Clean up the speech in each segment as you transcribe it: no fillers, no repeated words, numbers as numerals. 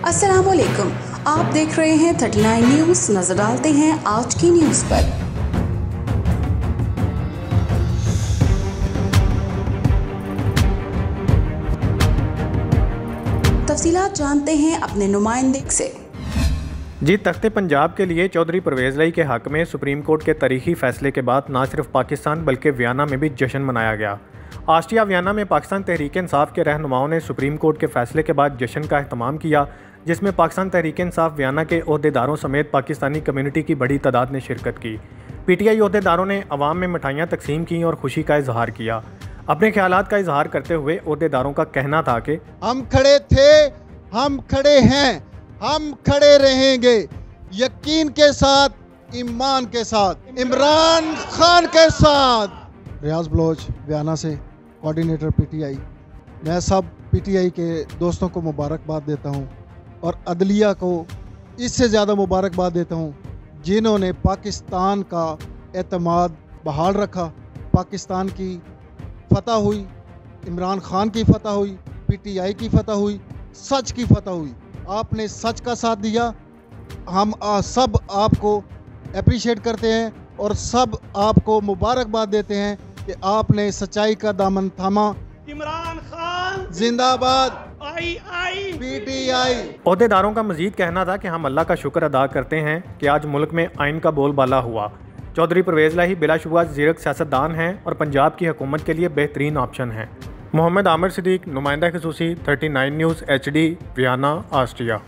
अस्सलामुअलैकुम, आप देख रहे हैं 39 न्यूज़। नजर डालते हैं आज की न्यूज़ पर। तफसीलात जानते हैं अपने नुमाइंदे से। जी, तख्ते पंजाब के लिए चौधरी परवेज़ लाई के हक़ में सुप्रीम कोर्ट के तारीखी फ़ैसले के बाद न सिर्फ पाकिस्तान बल्कि वियना में भी जश्न मनाया गया। ऑस्ट्रिया वियना में पाकिस्तान तहरीक इंसाफ के रहनुमाओं ने सुप्रीम कोर्ट के फ़ैसले के बाद जश्न का अहतमाम किया, जिसमें पाकिस्तान तहरीक इंसाफ वियना के ओहदेदारों समेत पाकिस्तानी कम्यूनिटी की बड़ी तादाद ने शिरकत की। PTI ओहदेदारों ने अवाम में मिठाइयाँ तकसीम की और खुशी का इजहार किया। अपने ख्यालात का इजहार करते हुए ओहदेदारों का कहना था कि हम खड़े थे, हम खड़े हैं, हम खड़े रहेंगे, यकीन के साथ, ईमान के साथ, इमरान खान के साथ। रियाज बलोच वियना से कोऑर्डिनेटर PTI। मैं सब PTI के दोस्तों को मुबारकबाद देता हूं और अदलिया को इससे ज़्यादा मुबारकबाद देता हूं जिन्होंने पाकिस्तान का एतमाद बहाल रखा। पाकिस्तान की फतह हुई, इमरान खान की फतह हुई, PTI की फतह हुई, सच की फतह हुई। आपने सच का साथ दिया। हम सब आपको अप्रिशिएट करते हैं और सब आपको मुबारकबाद देते हैं कि आपने सच्चाई का दामन थामा। इमरान खान जिंदाबाद, आई PTI। ओहदेदारों का मजीद कहना था कि हम अल्लाह का शुक्र अदा करते हैं कि आज मुल्क में आइन का बोलबाला हुआ। चौधरी परवेज़ लाई बिलाशुबा ज़ीरक सियासतदान हैं और पंजाब की हुकूमत के लिए बेहतरीन ऑप्शन हैं। मोहम्मद आमिर सिद्दीक, नुमाइंदा ख़ुसूसी, 39 न्यूज़ HD, वियना, ऑस्ट्रिया।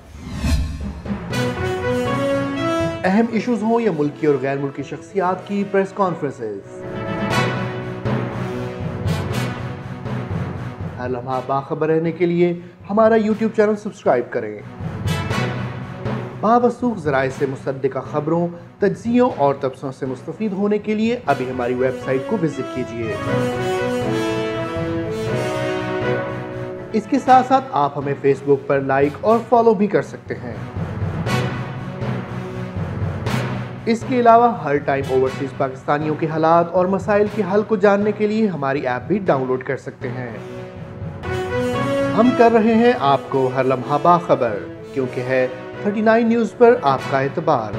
अहम इशूज़ हों या मुल्की और गैर मुल्की शख्सियात की प्रेस कॉन्फ्रेंसेस, हर लम्हा बाखबर रहने के लिए हमारा YouTube चैनल सब्सक्राइब करें। बावसूख ज़राए से मुसद्दिक़ा खबरों, तज्ज़ियों और तबसरों से मुस्तफ़ीद होने के लिए अभी हमारी वेबसाइट को विजिट कीजिए। इसके साथ साथ आप हमें फेसबुक पर लाइक और फॉलो भी कर सकते हैं। इसके अलावा हर टाइम ओवरसीज़ पाकिस्तानियों के हालात और मसाइल के हल को जानने के लिए हमारी ऐप भी डाउनलोड कर सकते हैं। हम कर रहे हैं आपको हर लम्हा बाखबर, क्योंकि है 39 न्यूज़ पर आपका एतबार।